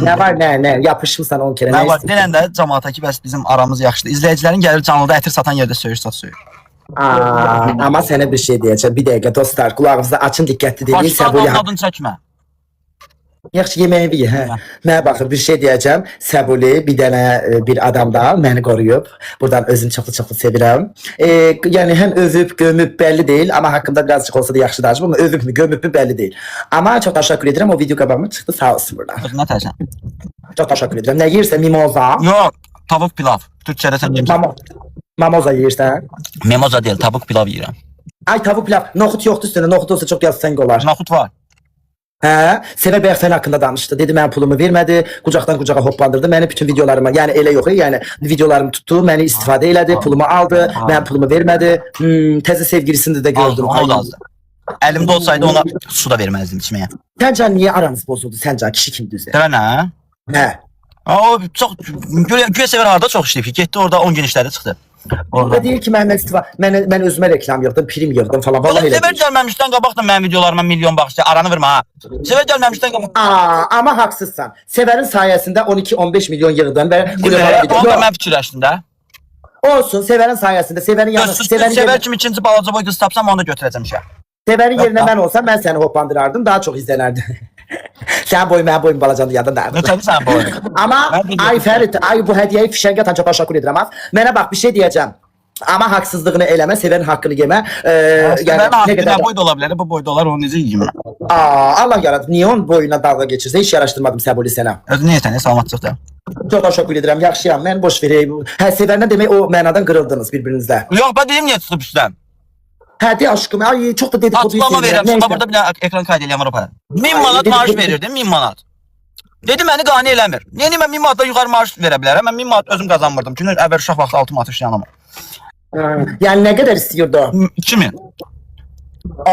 Ne var ne yapışmışsan 10 kere. Ne var? Denəndə cəmaata ki, bəs bizim aramız yaxşıdır. İzləyicilərin gəlir canlıda ətir satan yerdə söyüş sat söyür. Ama sana bir şey diyeceğim. Bir dakika dostlar, kulağınızı açın, dikkatli dinleyin. Başdan adını çəkmə. Yaxşı, yemeğimi ye. Hə. Mənə baxın, bir şey diyeceğim. Səbuli bir dənə bir adam da beni koruyup. Buradan özünü çoxlu sevirəm. Yani hem övüb, gömüb belli değil ama hakkında birazcık olsa da yaxşı danışım ama övüb mü, gömüb mü belli değil. Ama çok teşekkür ederim. O video qabağıma çıxdı. Sağ olsun burada. Nə təşən? Çok teşekkür ederim. Ne yersə mimoza. Yox, tavuk pilav. Türkçədə sən yemirsən. Mamoza yersən. Mimoza deyil, tavuk pilav yeyirəm. Ay tavuk pilav. Noxut yoxdur üstündə. Noxut olsa çok yazsan olar. Noxut var. Hə, Sevər bəy sən haqqında danışdı. Dedi mən pulumu vermədi, qucaqdan qucağa hoplandırdı. Mənim bütün videolarıma, yəni elə yox, yəni videolarımı tutdu, məni istifadə elədi, pulumu aldı, mən pulumu vermədi. Təzə sevgilisini də gördüm. O da azdı. Əlimdə olsaydı ona su da verməzdim içməyə. Səncə niyə aranız bozuldu? Səncə kişi kimdir? Dəvə nə? Hə. O çox güya Sevər harda çox işləyib ki, getdi orada 10 gün işləri çıxdı. Orada deyir ki, mən özümə reklam yığdım, prim yığdım falan. Vallahi elə. Sevər gəlməmişdən qabaq da mənim videolarıma milyon baxışçı, aranı vurma ha. Sevər gəlməmişdən qabaq. Amma haqsızsan. Sevərin sayəsində 12-15 milyon yığdın və onu da mən fikirləşdim də. Olsun, Sevərin sayəsində, Sevərin yanında. Sevər kimi ikinci balaca boy qız tapsam onu da götürəcəm işə. Sevərin yerinə mən olsam, mən səni hoplandırardım, daha çox izlənərdi. Sənin boyun, mənim boyum balacandı, yadın da. Nətədir sənin boyun? Amma, ay Fərid, ay bu hədiyyəyi fişəngə atan çox təşəkkür edirəm. Mənə bax, bir şey deyəcəm. Amma haqsızlığını eləmə, Sevərin haqqını yemə. Sevərin haqqı nə boyda ola bilər, bu boyda olar, onu necə yiyim? Allah yaradı, niyə onun boyuna dalga geçirsə, hiç yaraşdırmadım Səbuli sənə. Özü niyə sənə salamatçıqdır? Çox təşəkkür edirəm, yaxşıyam, mən boş vereyim. Hə, Sevərlə demək o mənadan qırıldınız bir-birinizlə. Yox, ben deyim niyə tutub üstdən? Hə, de aşkım, ay çok da dedikodu açıqlama verirəm, burada bir ekran kaydı eləyəm Avropada. 1000 manat maaş verirdim, 1000 manat. Dedi məni qane eləmir. Niyə mən 1000 manatdan yuxarı maaş verə bilərəm? Mən 1000 manat özüm qazanmırdım. Çünki əvvəl uşaq vaxtı 6 manat işləyənəm. Yəni nə qədər istəyirdi o? 2000.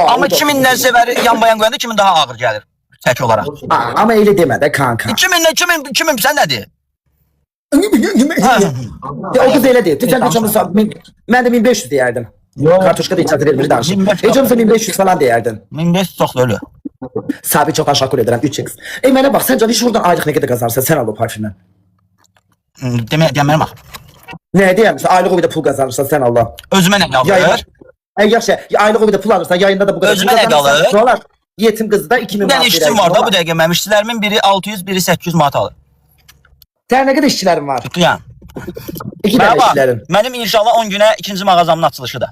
Amma 2000-dən Sevəri yan-bayan qoyanda 2000 daha ağır gəlir çək olaraq. Amma elə demə də kanka. 2000 sən nədir? O qız elə deyir. Sən mən də 1500 deyərdim. Kartoşka da icazə vermir danışım. Heç olmasa 1500 falan deyərdin. 1500 çox ölü. Sabi çok təşəkkür edirəm 3x. Mənə bax, səncə heç oradan aylıq nə qədər qazanırsan, sən al o parfümdən. Deməyəm bax. Nə deyəm? Aylıq o qədər pul qazanırsan, sən Allah. Özümə nə qalır? Yaxşı, aylıq o qədər pul alırsan, yayında da bu qədər. Özümə nə qalır? Sonra yetim qızı da 2000 manat verir. Bir dənə işçim var da bu dəqiqə mənim işçilerimin biri 600, biri 800 manat alır. Sən nə qədər işçilərin var? Tutuyan. 2 dənə işçilərin. Mənim inşallah 10 günə ikinci mağazamın açılışıdır.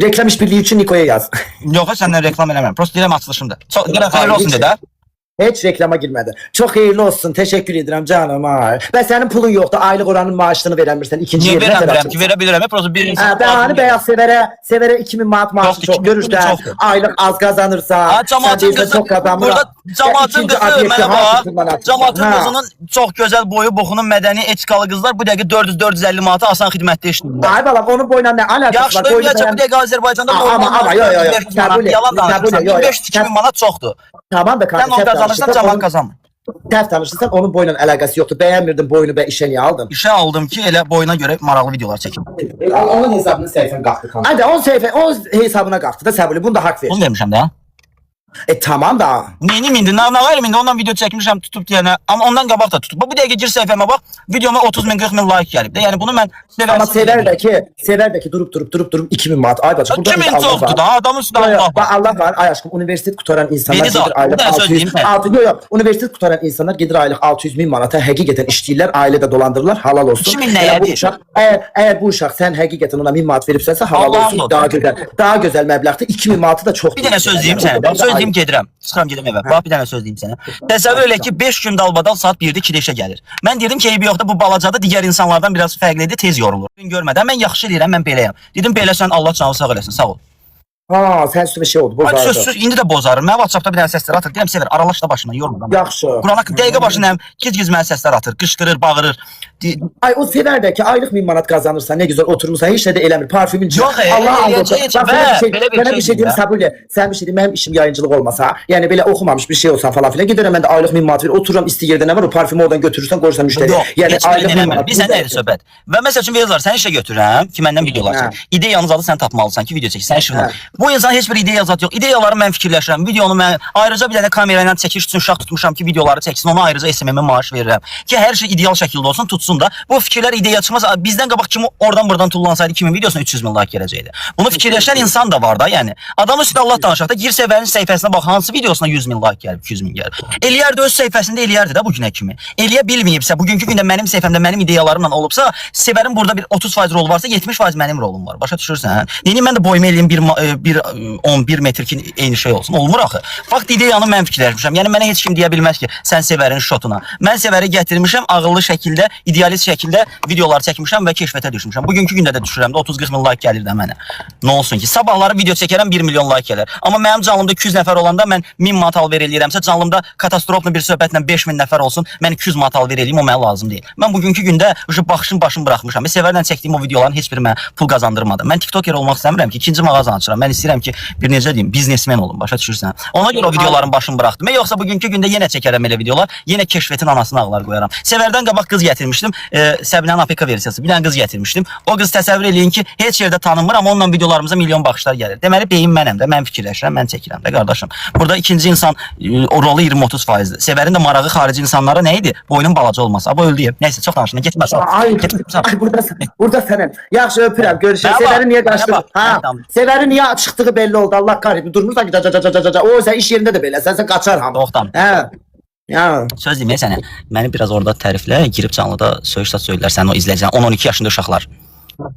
Reklam işbirliği için Niko'ya yaz. Yok, səndən reklam eləmirəm. Prosta deyirəm açılışımdır. Gələn xeyirli olsun dedə. Heç reklama girmədi. Çox xeyirli olsun. Təşəkkür edirəm canım. Və sənin pulun yoxdur. Aylıq oranın maaşını verəmirsən. İkinci yerə verəmirəm ki, verə bilirəm. Prosta bir insan. Hani bəyaz Sevərə 2000 manat maaşı çox görürsən. Aylıq az qazanırsan. Cəmaatın qızı burada cəmaatın qızı mənə bax. Cəmaatın qızının çox gözəl boyu, boxunun mədəni, etikalı qızlar bu dəqiqə 400-450 manata asan xidmətdə işləyirlər. Ay balam, onun boyuna nə alakası var? Yaxşı, bu dəqiqə Azərbaycanda yalan danışırsan. 1500-2000 manat çoxdur. Tamam da kardeşim. Sen kazanırsan cəmaat kazanmır. Səhv danışırsan, onun boyla əlaqəsi yoxdur. Bəyənmirdin boyunu və işə niyə aldın? İşə aldım ki, elə boyuna görə maraqlı videolar çəkim. Onun hesabının səhifən qalxdı. Hadi, onun hesabına qalxdı da Səbuli, bunu da haqq ver. Onu demişəm də. Tamam da. Neyini indi? Nə var indi? Ondan video çəkmişəm tutub deyənə. Amma ondan qabaq da tutub. Bu dəqiqə gir səhifəmə bax. Videoma 30 min, 40 min like gəlib. Yəni bunu mən Amma Sevərdəki durup 2000 manat. Ay bacı, burada 2000 çoxdur da. Adamın üstündə Allah var. Allah var. Ay aşkım, universitet qutaran insanlar gedir aylıq 600. Yox, universitet qutaran insanlar gedir aylıq 600 min manata həqiqətən işləyirlər, ailədə dolandırırlar. Halal olsun. 2000 nəyə? Əgər bu uşaq sən həqiqətən ona 1000 manat veribsənsə, halal olsun. Daha gözəl məbləğdə 2000 manatı da çoxdur. Bir dənə söz deyim sənə. Gedirəm. Çıxıram gedim evə. Bax bir dənə söz deyim sənə. Təsəvvür elə ki 5 gün dalbadal saat 1-də 2-də işə gəlir. Mən dedim ki, eybi yoxdur, bu balacada digər insanlardan biraz fərqlidir, tez yorulur. Görmədən mən yaxşı deyirəm, mən beləyəm. Dedim belə sən Allah canı sağ eləsin. Sağ ol. Sən üstüme şey oldu, bozardı. Söz, indi də bozarım. Mən WhatsAppda bir dənə səslər atır. Deyirəm Sevər, aralaş da başına, yorma. Yaxşı. Qurana dəqiqə başına giz-giz mənə səslər atır, qışqırır, bağırır. Ay o Sevər də ki, aylıq 1000 manat qazanırsan, nə gözəl oturmursan, heç nə də eləmir. Parfümün yox, Allah anlayacaq. Mənə bir şey deyim Səbuli, sən bir şey deyim, mənim işim yayıncılıq olmasa, yəni belə oxumamış bir şey olsan falan filan, gedərəm mən də aylıq 1000 manat verir, otururam isti yerdə nə var, o parfümü oradan götürürsən, qoyursan müştəriyə. Yəni aylıq 1000 manat. Biz səninlə söhbət. Və məsəl üçün verirlər, sən işə götürürəm ki, məndən videolar çək. İdeyanın zadı sən tapmalısan ki, video çək. Sən işinə. Bu insan heç bir ideya zat yox. İdeyaları mən fikirləşirəm. Videonu mən ayrıca bir dənə kamera ilə çəkiş üçün şah tutmuşam ki, videoları çəksin. Ona ayrıca SMM maaş verirəm. Ki hər şey ideal şəkildə olsun, tutsun da. Bu fikirlər ideya çıxmaz. Bizdən qabaq kimi oradan buradan tullansaydı kimin videosuna 300 min like gələcəkdi. Bunu fikirləşən insan da var da, yəni. Adam üstə Allah danışaq da gir Sevərin səhifəsinə bax, hansı videosuna 100 min like gəlib, 200 min gəlib. Eləyərdi öz səhifəsində eləyərdi də bu günə kimi. Eləyə bilməyibsə, bugünkü gündə mənim səhifəmdə mənim ideyalarımla olubsa, Sevərin burada bir 30% rolu varsa, 70% mənim rolum var. Başa düşürsən? Neyini mən də boyumu eləyim 11 metr ki, eyni şey olsun. Olmur axı. Fakt ideyanı mən fikirləşmişəm. Yəni mənə heç kim deyə bilməz ki, sən Sevərin şotuna. Mən Sevəri gətirmişəm, ağıllı şəkildə, idealist şəkildə videolar çəkmişəm və keşfətə düşmüşəm. Bugünkü gündə də düşürəm də 30-40 min like gəlir də mənə. Nə olsun ki, sabahları video çəkərəm 1 milyon like gəlir. Amma mənim canlımda 200 nəfər olanda mən 1000 manat alver eləyirəmsə, canlımda katastroflu bir söhbətlə 5000 nəfər olsun, mən 200 manat alver eləyim, o mənə lazım deyil. Mən bugünkü gündə başını buraxmışam. Sevərlə çəkdiyim o videoların heç biri mənə pul qazandırmadı. Mən TikToker olmaq istəmirəm ki, ikinci mağaza açıram. Mən istəyirəm ki, bir necə deyim, biznesmen olum, başa düşürsən? Ona görə o videoların başını buraxdım. Yoxsa bugünkü gündə yenə çəkərəm elə videolar, yenə keşfetin anasına ağlar qoyaram. Sevərdən qabaq qız gətirmişdim, Səbinənin APK versiyası. Bir dənə qız gətirmişdim. O qız təsəvvür eləyin ki, heç yerdə tanınmır, amma onunla videolarımıza milyon baxışlar gəlir. Deməli beyin mənəm də, mən fikirləşirəm, mən çəkirəm də qardaşım. Burada ikinci insan o rolu 20-30%dir. Sevərin də marağı xarici insanlara nə idi? Boynun balaca olması. Aba öldü. Nəysə, çox danışma, getmə. Ay, burada sənin. Yaxşı öpürəm, görüşürük. Sevəri niyə qaçdı? Ha, Sevəri niyə çıxdığı belli oldu. Allah kahretsin. Durmursan ki, o sən iş yerində də belə. Sən qaçar hamı. Doğdan. Hə. Ya. Söz deməyək sənə. Məni biraz orada təriflə, girib canlıda söyüş söyləyirlər sən o izləyicilər. 10-12 yaşında uşaqlar.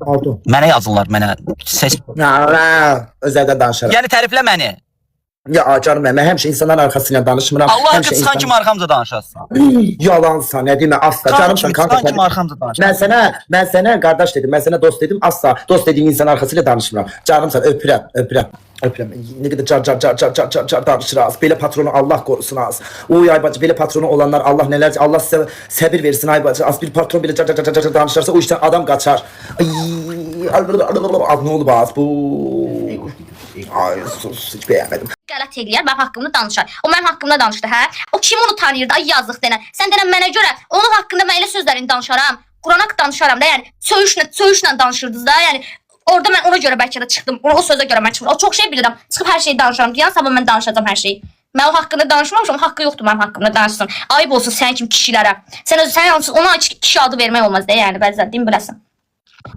Oldu. Mənə yazırlar, mənə ses. Özəldən danışaram. Yəni təriflə məni. Ya canım mən həmişə insanların arxasıyla danışmıram. Allah haqqı çıxan kimi arxamca danışarsın. Yalansan, nə demə, asla canımsan kanka. Çıxan kimi arxamca danışarsın. Mən sənə qardaş dedim, mən sənə dost dedim, asla dost dediyin insan arxasıyla danışmıram. Canımsan, öpürəm. Ne qədər car danışırız. Belə patronu Allah qorusun az. Oy ay bacı, belə patronu olanlar Allah nələr, Allah sizə səbir versin ay bacı. Az bir patron belə car danışırsa o işdən adam qaçar. Ay, nə oldu baz bu? Ay sus, heç bəyənmədim. Qələt eləyər, mənim haqqımda danışar. O mənim haqqımda danışdı, hə? O kim onu tanıyırdı? Ay yazıq denən. Sən denən mənə görə onun haqqında mən elə sözlərini danışaram. Qurana danışaram da, yəni söyüşlə danışırdınız da, yəni orada mən ona görə bəlkə də çıxdım. O sözə görə mən çıxdım. O çox şey bilirəm. Çıxıb hər şeyi danışaram. Deyən sabah mən danışacağam hər şeyi. Mən o haqqında danışmamışam. O haqqı yoxdur mənim haqqımda danışsın. Ayıb olsun sən kimi kişilərə. Sən ona kişi adı vermək olmaz da, yəni bəzən deyim biləsən.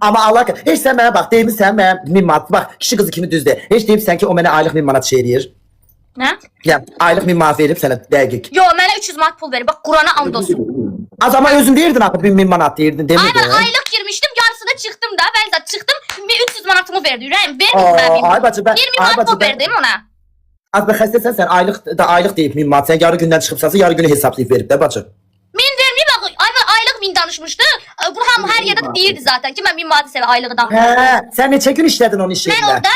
Amma Allah heç sən mənə bax, deyirsən mən 1000 manat, bax kişi qızı kimi düzdür. Heç deyirsən ki o mənə aylıq 1000 manat şey eləyir. Nə? Yəni aylıq 1000 manat verib sənə dəqiq. Yo, mənə 300 manat pul verir. Bax Qurana and olsun. Az amma özün deyirdin axı 1000 manat deyirdin, demirdin. Ay mən aylıq girmişdim, yarısına çıxdım da, bəli çıxdım. 300 manatımı verdi. Ürəyim vermir. Ay bacı ben 20 manat pul verdim ona. Az be xəstəsən sən aylıq deyib 1000 manat. Sən yarı gündən çıxıbsansa yarı günü hesablayıb verib də bacı. Min verməyib axı. Ay mən aylıq 1000 danışmışdı. Bu hamı hər yerdə deyirdi zaten ki mən 1000 manat sevə aylığı danışmışdım. Hə, sən neçə gün işlədin onun iş yerində? Mən orada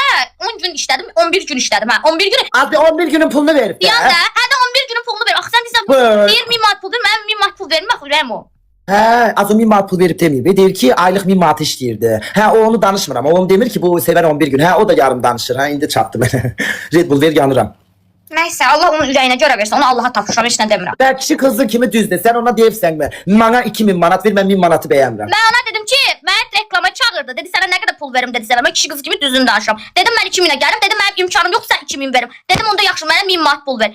10 gün işlədim, 11 gün işlədim. Hə, 11 gün. Abi 11 günün pulunu verib də. Deyəndə, hə də 11 günün pulunu ver. Axı sən deyirsən, deyir 1000 manat pul ver, mən 1000 manat pul vermir axı ürəyim o. Hə, az o 1000 manat pul verib deməyib. Deyir ki, aylıq 1000 manat işləyirdi. Hə, o onu danışmıram. O onu demir ki, bu sevər 11 gün. Hə, o da yarım danışır. Hə, indi çatdı mənə. Red Bull ver yanıram. Nəysə, Allah onun ürəyinə görə versin. Onu Allaha tapşıram, heç nə demirəm. Bə kişi qızın kimi düzdür. Sən ona deyibsən mi? Mənə 2000 manat ver, mən 1000 manatı bəyənmirəm. Mən ona dedim ki, məni reklama çağırdı. Dedi sənə nə qədər pul verim dedi sənə. Mən kişi qızı kimi düzgün danışıram. Dedim mən 2000-ə gəlim. Dedim mənim imkanım yoxsa 2000 verim. Dedim onda yaxşı mənə 1000 manat pul ver.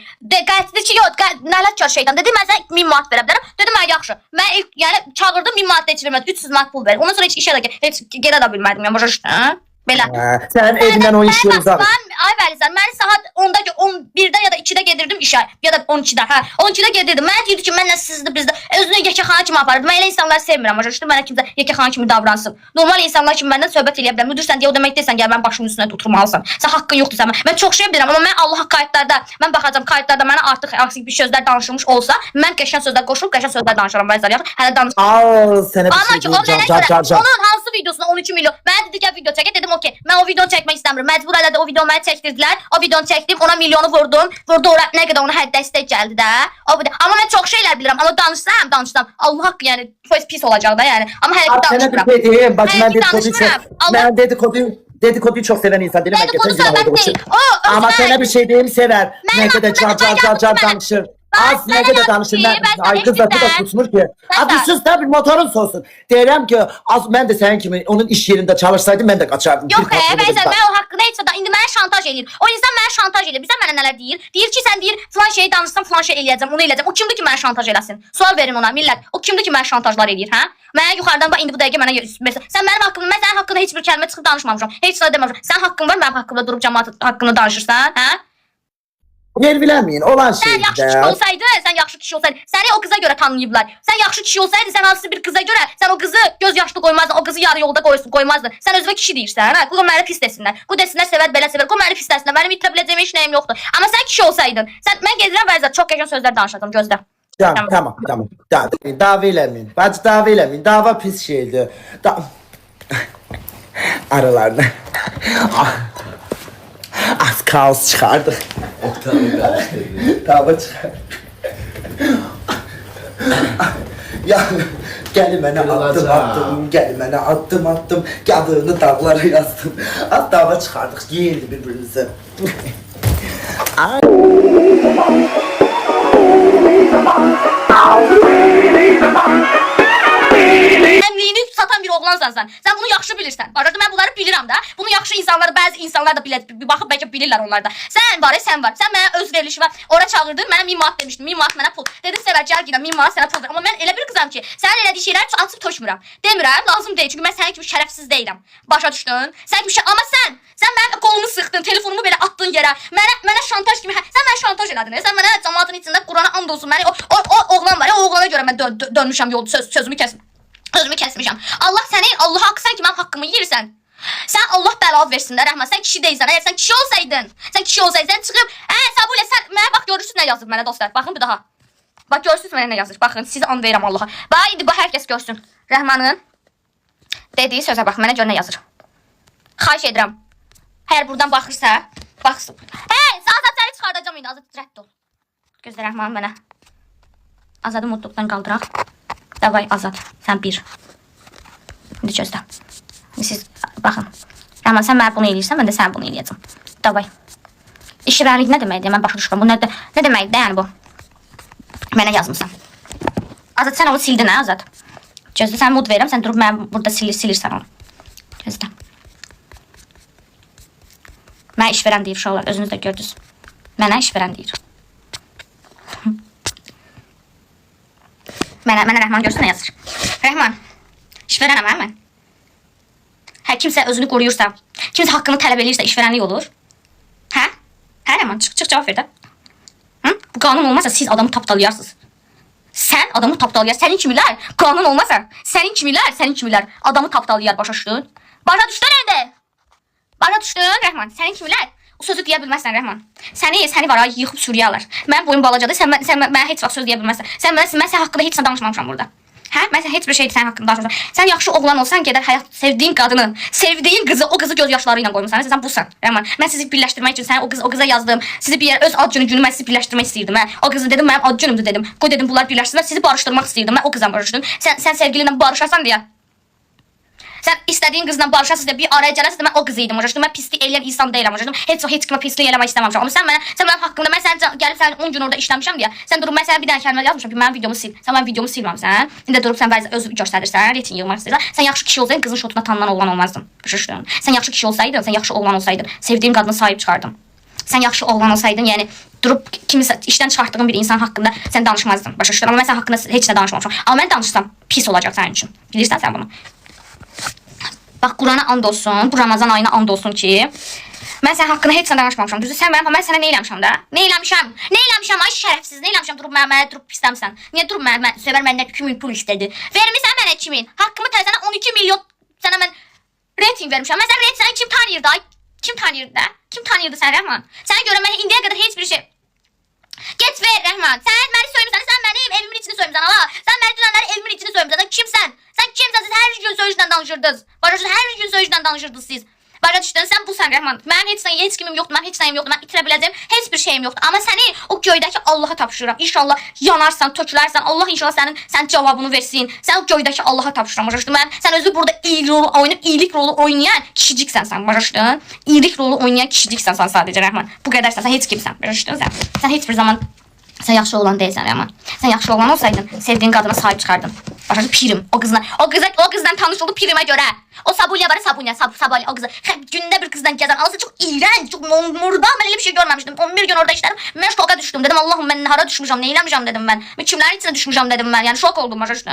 Qəti ki, yox, nələt kar şeytan. Dedim mən sənə 1000 manat verə bilərəm. Dedim mən yaxşı. Mən ilk yəni çağırdım 1000 manat da heç vermədim. 300 manat pul ver. Ondan sonra heç işə də heç gedə də bilmədim. Yəni başa düşdün? Belə. Sən evindən o iş yeri uzaq. Ay Vəlizən, məni saat 10-da, 11-də ya da 2-də gedirdim işə. Ya da 12-də, hə. 12-də gedirdim. Mənə deyirdi ki, mənlə sizdə bizdə özünü yekəxana kimi aparırdı. Mən elə insanları sevmirəm. Başa düşdün? Mənə kimsə yekəxana kimi davransın. Normal insanlar kimi məndən söhbət eləyə bilər. Müdirsən deyə o demək deyilsən, gəl mənim başımın üstünə oturmalısan. Sən haqqın yoxdur sən. Mən çox şey bilirəm, amma mən Allah qayıtlarda, mən baxacağam qayıtlarda mənə artıq aksik bir sözlər danışılmış olsa, mən qəşəng sözlər qoşulub qəşəng sözlər danışaram Vəlizən. Yaxşı, hələ danış. Sənə Amma ki, o mənə görə onun hansı videosuna 12 milyon. Mənə dedi ki, video çək. Dedim, okey. Mən o videonu çəkmək istəmirəm. Məcbur elədi o videomu mənə çəkdirdilər. O videonu çəkdim, ona milyonu vurdum. Vurdu ora nə qədər ona hər dəstək gəldi də. O bu da. Amma mən çox şeylər bilirəm. Amma danışsam, Allah haqqı yəni pis olacaq da yəni. Amma hələ ki danışmıram. Sənə bir şey deyim, bacı mən dedikoduyu çox sevən insan deyirəm. Dedikodu söhbət deyil. Amma sənə bir şey deyim, sevər. Nə qədər car danışır. Az ne kadar danışın. Ay kız da susmuş ki. Abi sus da bir motorun soğusun. Deyirəm ki az mən də sənin kimi onun iş yerində çalışsaydım mən də qaçardım. Yox, bəzən mən o haqqında heç də indi mənə şantaj eləyir. O insan mənə şantaj eləyir. Bizə mənə nələr deyir? Deyir ki, sən deyir filan şeyi danışsan filan şey eləyəcəm, onu eləyəcəm. O kimdir ki mənə şantaj eləsin? Sual verin ona, millət. O kimdir ki mənə şantajlar eləyir, hə? Mənə yuxarıdan bax indi bu dəqiqə mənə məsələn sən mənim haqqımda, mən sənin haqqında heç bir kəlmə çıxıb danışmamışam. Heç nə deməmişəm. Sən haqqın var mənim haqqımda durub cəmaət haqqında danışırsan, hə? Nerviləməyin olan Sən şeydir. yaxşı kişi olsaydın, sən yaxşı kişi olsaydın, səni o qıza görə tanıyıblar. Sən yaxşı kişi olsaydın, sən hansısa bir qıza görə, sən o qızı göz yaşlı qoymazdın, o qızı yarı yolda qoymazdın. Sən özünə kişi deyirsən, hə? Qoy məni pis desinlər. Qoy desinlər sevər, belə sevər. Qoy məni pis desinlər. Mənim itirə biləcəyim heç nəyim yoxdur. Amma sən kişi olsaydın, mən gedirəm bəzən çox qəşəng sözlər danışacağam, gözlə. Tamam. Dava eləməyin. Bacı dava eləməyin. Dava pis şeydir. Aralarına. Az kaos çıxardıq. Dava çıxar. Ya gəl mənə addım. Qadını dağlara yazdım. Az dava çıxardıq. Yeyildi bir-birimizi. Ay. Əmliyini satan bir oğlansan sən. Sən bunu yaxşı bilirsən. Arada mən bunları bilirəm də. Bunu yaxşı insanlar, bəzi insanlar da bir baxıb bəlkə bilirlər onlar da. Sən var. Sən mənə öz verilişimə ora çağırdın, mənə 1000 manat demişdin. 1000 manat mənə pul. Dedim sevər gəl gidə 1000 manat sənə pul verir. Amma mən elə bir qızam ki, sənin elədiyi şeyləri açıb tökmürəm. Demirəm, lazım deyil. Çünki mən sənin kimi şərəfsiz deyiləm. Başa düşdün? Sən kimi amma sən mənim qolumu sıxdın, telefonumu belə atdın yerə. Mənə şantaj kimi, sən mənə şantaj elədin. Sən mənə cəmaatın içində Qurana and olsun. Məni o oğlan var ya, o oğlana görə mən dönmüşəm yolda sözümü kəsmişəm. Allah səni, Allah haqqı sən ki mənim haqqımı yeyirsən. Sən Allah bəla versin də Rəhman. Sən kişi deyilsən. Əgər sən kişi olsaydın, sən çıxıb, Səbulə sən mənə bax görürsüz nə yazıb mənə dostlar. Baxın bir daha. Bax görürsüz mənə nə yazır. Baxın, sizə and verirəm Allaha. Bax indi bax hər kəs görsün. Rəhmanın dediyi sözə bax, mənə gör nə yazır. Xahiş edirəm. Əgər buradan baxırsa, baxsın. Azad səni çıxardacağam indi. Azad rədd ol. Gözlə Rəhman mənə. Azadı mutluluqdan qaldıraq. Davay Azad, sən bir. İndi gözlə. Siz baxın. Rəhman sən mənə bunu eləyirsən, mən də sənə bunu eləyəcəm. Davay. İşvərlik nə deməkdir? Mən başa düşürəm. Bu nə deməkdir yəni bu? Mənə yazmısan. Azad sən onu sildin hə Azad? Gözlə sən mod verirəm, sən durub mən burada silirsən onu. Gözlə. Mənə işverən deyir uşaqlar, özünüz də gördünüz. Mənə işverən deyir. Mənə Rəhman görsün nə yazır. Rəhman, işverənəm hə mən? Hə, kimsə özünü qoruyursa, kimsə haqqını tələb eləyirsə işverənlik olur. Hə? Hə Rəhman, çıx cavab ver də. Bu qanun olmazsa siz adamı tapdalayarsınız. Sən adamı tapdalayar. Sənin kimilər qanun olmazsa, sənin kimilər adamı tapdalayar, başa düşdün? Başa düşdün indi? Başa düşdün Rəhman? Sənin kimilər? O sözü deyə bilməzsən Rəhman. Səni var ha yıxıb sürüyərlər. Mənim boyum balacadır. Sən mənə heç vaxt söz deyə bilməzsən. Mən sən haqqında heç nə danışmamışam burada. Hə? Mən heç bir şey sənin haqqında danışmamışam. Sən yaxşı oğlan olsan gedər həyat sevdiyin qadını, sevdiyin qızı, o qızı göz yaşları ilə qoymusan. Sən busan Rəhman. Mən sizi birləşdirmək üçün səni o qıza yazdım. Sizi bir yer öz ad gününü mən sizi birləşdirmək istəyirdim. Hə? O qızı dedim mənim ad günümdür dedim. Qoy dedim bunlar birləşsinlər. Sizi barışdırmaq istəyirdim. Mən o qızla barışdım. Sən sevgilinlə barışarsan deyə. Sən istədiyin qızla barışasınız deyə bir araya gələsən mən o qız idim. Mən pislik eləyən insan deyiləm. Heç kimə pislik eləmək istəməmişəm. Amma sən mənim haqqımda mən sən gəlib sən 10 gün orada işləmişəm deyə. Sən durub mən sənə bir dənə kəlmə yazmışam ki, mənim videomu sil. Sən mənim videomu silməmisən. İndi durub sən bəzi öz göstərirsən, reyting yığmaq istəyirsən. Sən yaxşı kişi olsaydın qızın şotuna tanınan oğlan olmazdın. Başa sən yaxşı kişi olsaydın, sən yaxşı oğlan olsaydın, sevdiyin qadına sahib çıxardın. Sən yaxşı oğlan olsaydın, yəni durub kimisə işdən çıxartdığın bir insan haqqında sən danışmazdın. Başa düşdün? Amma mən sən haqqında heç nə danışmamışam. Amma mən danışsam pis olacaq sənin üçün. Bilirsən sən bunu? Bax Qurana and olsun, bu Ramazan ayına and olsun ki, mən sənin haqqında heç nə danışmamışam. Düzdür, mən sənə nə eləmişəm də? Nə eləmişəm? Ay şərəfsiz, nə eləmişəm? Durub mənə durub pisləmsən. Niyə durub mənə sevər məndən 2000 pul istədi? Vermisən mənə 2000. Haqqımı sənə 12 milyon sənə mən reyting vermişəm. Mən sənə kim tanıyırdı? Ay, kim tanıyırdı da? Kim tanıyırdı sən Rəhman? Sənə görə mən indiyə qədər heç bir şey get ver Rəhman. Sən məni soymuşsan, sən mənim evimin içini soymuşsan ala. Sən məni dünənləri evimin içini soymuşsan. Sən kimsən? Sən kimsən? Siz hər gün söyüşdən danışırdınız. Başa hər gün söyüşdən danışırdınız siz. Başa düşdün? Sən busan Rəhman. Mənim heç kimim yoxdur, mənim heç nəyim yoxdur. Mən itirə biləcəyim heç bir şeyim yoxdur. Amma səni o göydəki Allaha tapşırıram. İnşallah yanarsan, tökülərsən. Allah inşallah sənin cavabını versin. Sən o göydəki Allaha tapşırıram. Başa düşdün? Sən özü burada iyilik rolu oynayan kişiciksən sən. Başa düşdün? İyilik rolu oynayan kişiciksən sən sadəcə Rəhman. Bu qədərsən. Sən heç kimsən. Başa düşdün sən? Sən heç bir zaman Sən yaxşı oğlan deyilsən amma. Sən yaxşı oğlan olsaydın, sevdiyin qadına sahib çıxardın. Başa pirim. O qızdan tanış oldu pirimə görə. O Sabunya var, Sabunya, o qızı. Gündə bir qızdan gəzən. Alsa çox iğrənc, çox murda. Mən elə bir şey görməmişdim. 11 gün orada işlədim. Mən şoka düşdüm. Dedim Allahım mən hara düşmüşəm, nə eləmişəm dedim mən. Kimlərin içinə düşmüşəm dedim mən. Yəni şok oldum başa düşdün?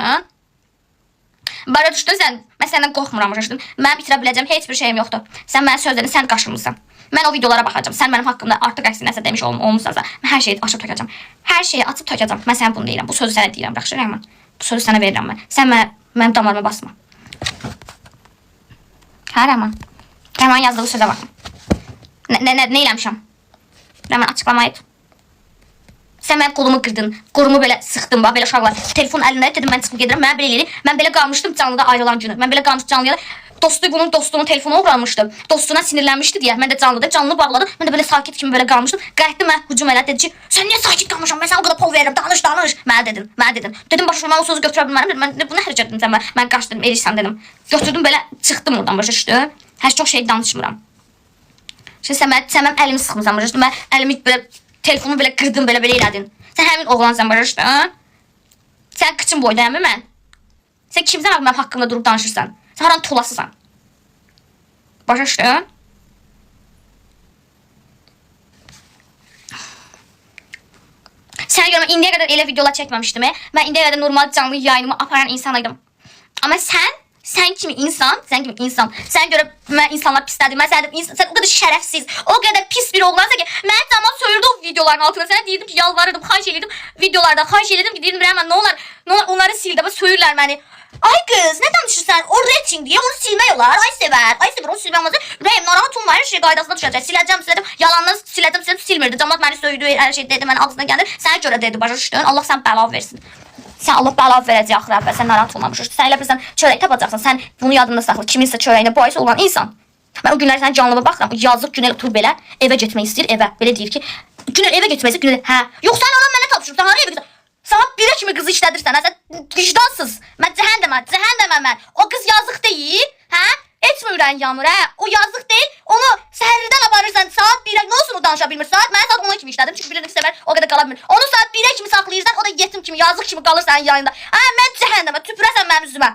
Bara düşdün sən. Mən səndən qorxmuram başa düşdün. Mənim itirə biləcəm heç bir şeyim yoxdur. Sən mənim sözlərini sən qaşımısan. Mən o videolara baxacağam. Sən mənim haqqımda artıq əksinə nəsə demiş olmusansa, mən hər şeyi açıb tökəcəm. Hər şeyi açıb tökəcəm. Mən sənə bunu deyirəm. Bu sözü sənə deyirəm, yaxşı Rəhman. Bu sözü sənə verirəm mən. Sən mənim damarıma basma. Hə Rəhman. Rəhman yazdığı sözə baxın. Nə eləmişəm? Rəhman açıqlama et. Sən mənim qolumu qırdın, qorumu belə sıxdın, bax belə uşaqlar. Telefon əlində dedim mən çıxıb gedirəm. Mən belə eləyir. Mən belə qalmışdım canlıda ayrılan günü. Mən belə qalmışdım canlıya. Dostunun telefonu uğramışdı. Dostuna sinirlənmişdi deyə. Mən də canlı bağladı. Mən də belə sakit kimi belə qalmışdım. Qayıtdı mən hücum elədi dedi ki, "Sən niyə sakit qalmışsan? Mən sənə o qədər pul verirəm. Danış." Mənə dedin. Dedim başa mən o sözü götürə bilmərəm. Dedim mən bunu hərc etdim sən. Mən qaçdım, erirsən dedim. Götürdüm belə çıxdım oradan başa düşdün? Hər çox şey danışmıram. Şimdi sən mənim əlimi sıxmısan başa düşdün? Mən əlimi belə telefonu belə qırdım, belə elədin. Sən həmin oğlansan başa düşdün? Sən kıçın boydayam mən. Sən kimsən abi mənim haqqımda durub danışırsan? Sən haran tulasısan? Başa düşdün? Sənə görə mən indiyə qədər elə videolar çəkməmişdim. Mən indiyə qədər normal canlı yayınımı aparan insan idim. Amma sən kimi insan, sən görə mən insanlar pislədim. Mən sən o qədər şərəfsiz, o qədər pis bir oğlansan ki, mən cəmaat söyürdü o videoların altına. Sənə deyirdim ki, yalvarırdım, xahiş edirdim videolarda, xahiş edirdim ki, deyirdim Rəhman, nə olar, onları sil də, söyürlər məni. Ay qız, nə danışırsan? O rating deyə onu silmək olar. Ay sevər, onu silmək olmaz. Rəhim, narahat olma, hər şey qaydasına düşəcək. Siləcəm. Yalandan siləcəm, silmirdi. Cəmaat məni söydü, hər şey dedi, mənim ağzına gəldi. Sənə görə dedi, başa düşdün? Allah sən bəla versin. Sən Allah bəla verəcək axı əvvəl, sən narahat olmamışsın. Sən elə bilirsən çörək tapacaqsan, sən bunu yadında saxla. Kiminsə çörəyinə bahis olan insan. Mən o günlər sənin canlıma baxıram, yazıq Günel oturub belə evə getmək istəyir, evə. Belə deyir ki, Günel evə getmək istəyir, Günel, hə. Yox, sən anam mənə tapşırıb, sən hara evə getsən? Saat 1-ə kimi qızı işlədirsən, hə, sən vicdansız. Mən cəhənnəməm mən. O qız yazıq deyil, hə? Etmə ürəyin yanır, hə? O yazıq deyil, onu səhərdən aparırsan, saat 1-ə, nə olsun o danışa bilmir? Mən saat 10-a kimi işlədim, çünki bilirdim ki, səfər o qədər qala bilmir. Onu saat 1-ə kimi saxlayırsan, o da yetim kimi, yazıq kimi qalır sənin yayında. Hə, mən cəhənnəmə, tüpürəsən mənim üzümə.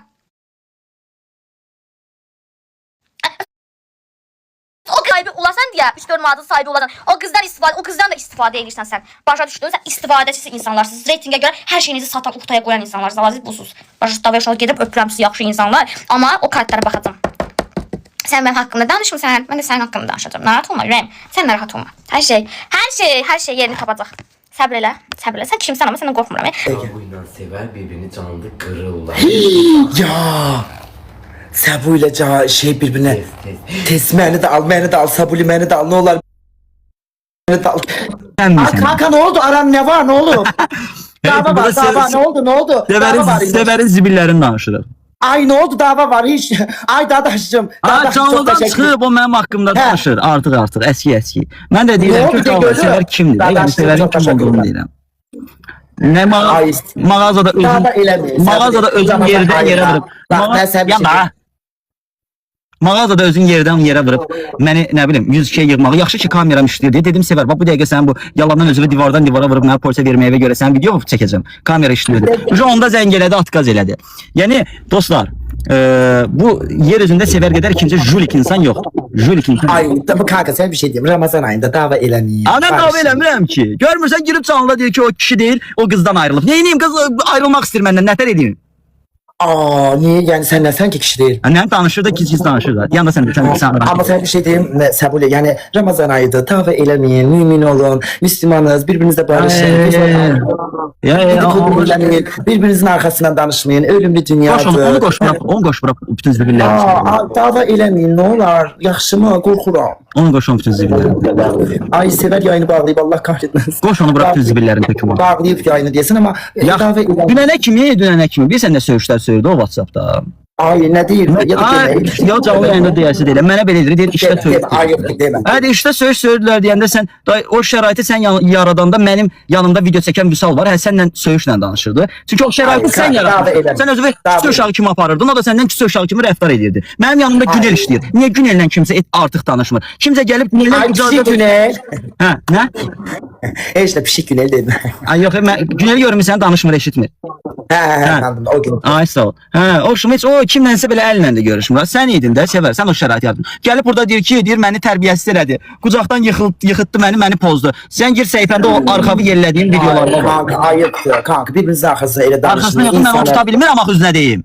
O sahibi olasan deyə 3-4 manatın sahibi olasan. O qızdan da istifadə edirsən sən. Başa düşdün? Sən istifadəçisi insanlarsınız. Reytingə görə hər şeyinizi satan, ortaya qoyan insanlarsınız. Siz busuz. Başa düşdün? Gedib öpürəm siz yaxşı insanlar. Amma o kartlara baxacağam. Sən mənim haqqımda danışmısan, mən də sənin haqqında danışacağam. Narahat olma, Rəm. Sən narahat olma. Hər şey yerini tapacaq. Səbr elə. Sən kimsən amma səndən qorxmuram. Sabuyla Sever birbirini canlı qırırlar. Ya. Sabu ile şey birbirine test məni de al Sabuli məni de al ne olur məni de al. Kanka ne oldu aram ne var ne oldu? Dava var ne oldu? Severin zibillərini danışırıq. Ay ne oldu dava var hiç. Ay dadaşım. Canlıdan çıxıb o mənim haqqımda danışır artıq əski. Mən də deyirəm ki, Sever kimdir? Yəni Severin kim olduğunu deyirəm. Ne mağazada özün yerdən yerə vurub. Mağazada özün yerdən yerə vurub məni nə bilim 100 şey yığmağı. Yaxşı ki kameram işləyir deyə dedim Sever. Bax bu dəqiqə sən bu yalandan özünü divardan divara vurub mənə polisə verməyə görə sən video çəkəcəm. Kamera işləyir. Onda zəng elədi, atqaz elədi. Yəni dostlar, bu yer üzündə Sever qədər ikinci julik insan yoxdur. Julik insan. Ay bu kanka sen bir şey diyeyim. Ramazan ayında dava eləməyim. Ana dava eləmirəm ki. Görmürsən girib canlıda deyir ki o kişi deyil, o qızdan ayrılıb. Nə edeyim qız ayrılmaq istəyir məndən, nətər edeyim? Niye yani sen ki kişi değil. Annem danışır da kişi danışır da. Yanında sen Ama sen bir şey diyeyim Sabule yani Ramazan ayıydı tavve elemeyin mümin olun Müslümanız birbirinizle barışın. Birbirinizin arkasından danışmayın ölüm bir dünyadır. Onu koş bırak bütün zibillerinizi. Tavve elemeyin ne olar yaxşı mı korkuram. Onu koş bütün zibillerinizi. Ay Sever yayını bağlayıp Allah kahretmesin. Koş onu bırak bütün zibillerini peki. Bağlayıp yayını diyesin ama dünene kimi bir sen de söğüşler söyledi o WhatsApp'ta. Ay ne deyir? Ya da Ay, demək. ya canlı yayında deyəsi deyirəm. Mənə belə deyir, işdə Demə, söyür. demə, ayıbdır, demə. Hadi işte söydülər deyəndə sən o şəraiti sən yaradanda mənim yanımda video çəkən Vüsal var. Hə sənlə söyüşlə danışırdı. Çünki o şəraiti Ay, sən davet yaratdın. eləmə. Sən özünü Davet küçük uşağı kimi aparırdın. O da səndən küçük uşağı kimi rəftar edirdi. Mənim yanımda Günel işləyir. Niyə Günellə kimsə artıq danışmır? Kimsə gəlib Günellə Ay pişik Günel. Hə, nə? Heç də pişik Günel dedim. Ay yox, mən Günel görmüsən danışmır, eşitmir. Hə, anladım, o gün. Ay sağ ol. Hə, o şum heç o kimlənsə belə əllə də görüşmür. Sən idin də, sevərsən o şəraiti yaratdın. Gəlib burada deyir ki, deyir məni tərbiyəsiz elədi. Qucaqdan yıxıtdı məni pozdu. Sən gir səhifəndə o arxavı yellədiyin videolarına bax. Kanka ayıbdır. Kanka birbirinizin arxasına elə Arxasına danışmayın. yaxın mən onu tuta bilmirəm axı üzünə deyim.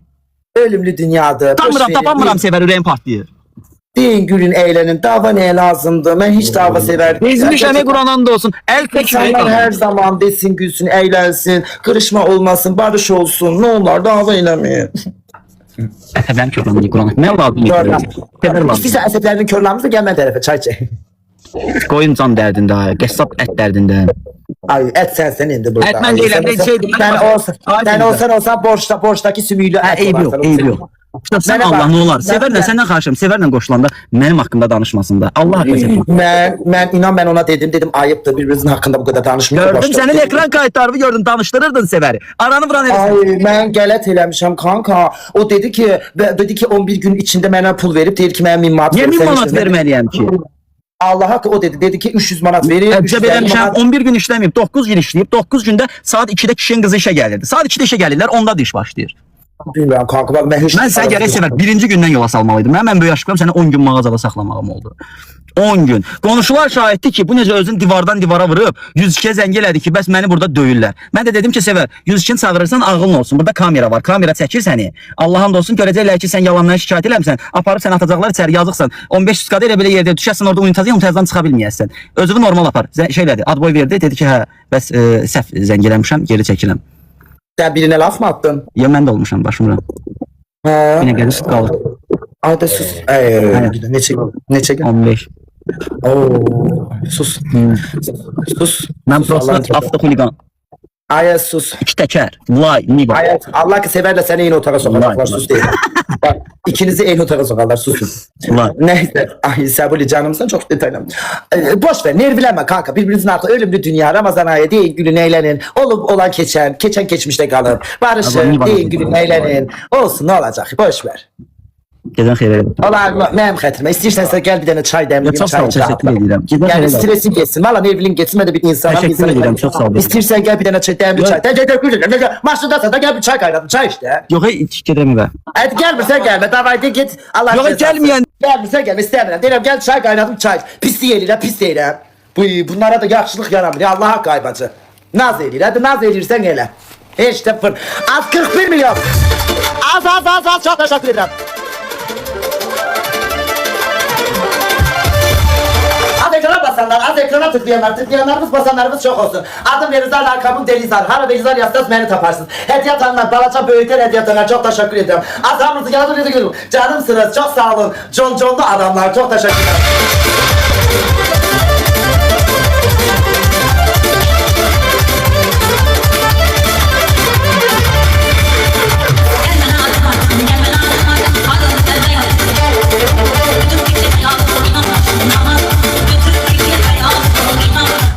Ölümlü dünyadır. Tapmıram, tapamıram sevər ürəyim partlayır. Deyin gülün eğlenin. Dava neye lazımdı? Ben hiç dava severdim. Bezmiş əmək Qur'andan da olsun. Əl İnsanlar her təkmə. zaman desin, gülsün, eğlensin, kırışma olmasın, barış olsun. Ne olur dava eylemeyin. Əsəblərim körləndi Qur'an. Nə lazım? Sevər lazım. İstəyirsən əsəblərinin körləmizdə gəl mən tərəfə çay çək. Qoyun can dərdində, qəssab ət dərdində. Ay et sensin indi burada. Et mən deyirəm, ben şeydim, Sen olsan borçtaki sümüğüyle Hə, eyb yox, eyb yox. İşte sən Allah nə olar? Sevərlə səndən xahişim, sevərlə qoşulanda mənim haqqımda danışmasında. Allah haqqı. Ben inan ben ona dedim ayıptır birbirinizin hakkında bu kadar danışmıyor. Gördüm sənin ekran kayıtlarını gördüm, danışdırırdın sevəri. Aranı vuran eləsin. Ay ben gələt eləmişəm kanka. O dedi ki 11 gün içinde mənə pul verip deyir ki mənə 1000 manat Niyə 1000 verirsən manat işləmə. verməliyəm ki? Allah haqqı o dedi ki 300 manat verir. Bizə vermişəm 11 gün işləməyib, 9 gün işləyib, 9 gündə saat 2-də kişinin qızı işə gəlirdi. Saat 2-də işə gəlirlər, onda da iş başlayır. Bilmirəm kanka bak ben hiç... Mən səni gərək sevər, birinci gündən yola salmalıydım. Mən böyük aşkım səni 10 gün mağazada saxlamağım oldu. 10 gün. Qonşular şahiddir ki, bu necə özünü divardan divara vurub, 102-yə zəng elədi ki, bəs məni burada döyürlər. Mən də dedim ki, sevər, 102-ni çağırırsan ağılın olsun. Burada kamera var, kamera çəkir səni. Allah'ın olsun, görəcəklər ki, sən yalandan şikayət eləmsən, aparıb səni atacaqlar içəri, yazıqsan. 15 skada elə belə yerdə düşərsən, orada unitazdan çıxa bilməyəsən. Özünü normal apar. Şeylədi, adboy verdi, dedi ki, hə, bəs səhv zəng eləmişəm, geri çəkirəm. Sen birine laf mı attın? Ya mən də olmuşam, başımıram. He. Yine gəlir, süt qalır. Ay da sus. Neçə gün? 15. Oo, sus. Sus. Mən Sus, Allah'ın prosta kitabı. avtoxuliqan. Ay sus. 2 təkər, lay, niga. Ay Allah ki severler seni en otağa sokarlar. Sus değil. Bak ikinizi en otağa sokarlar. Susun. Ulan. Neyse. Ay Sabuli canımsan çok detaylı. Boş ver. Nervilenme kanka. Birbirinizin arka ölümlü dünya. Ramazan ayı değil gülün eğlenin. Olup olan geçen. Geçen geçmişte kalır. Barışın değil gülün eğlenin. Olsun ne olacak. Boş ver. Gedən xeyir elə. Olar mənim xətrimə. İstəyirsən gel bir dənə çay Ya, çox sağ ol, təşəkkür edirəm. Gedən Yəni xeyir elə. stresin geçsin. Valla Nevlin geçsin. Ben de bir insanım. Təşəkkür edirəm, çox sağ ol. İstəyirsən gel bir dənə çay, demli çay. Gel. Maşındasın da gel bir çay kaynadım. Çay işte. Yox, heç gedəmə bə. Hadi gelmirsen gelme. Davayda git. Allah Yox, cezası. gəlməyən. Gelmirsen gelme. İstemiyorum. Deyirəm gel çay kaynadım çay. Pis deyirlər, pis deyirəm. Bunlara da yaxşılıq yaramır. Ya Allah'a qaybacı. Naz eləyir. Hadi naz eləyirsən elə. Heç də fır. Az 41 milyon. Az. Çok teşekkür ederim. Az ekrana basanlar, az ekrana tıklayanlarımız basanlarımız çok olsun. Adım Velizar, lakabım Delizar. Hara Velizar yazsanız beni taparsınız. Hediye atanlar, balaca büyükler hediye atanlar çok teşekkür ederim. Az hamınızı yanınızı canımsınız, çok sağ olun. Conlu adamlar, çok teşekkür ederim.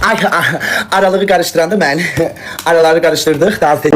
Ay, aralığı karıştırandı ben. Araları karıştırdık. Dans et.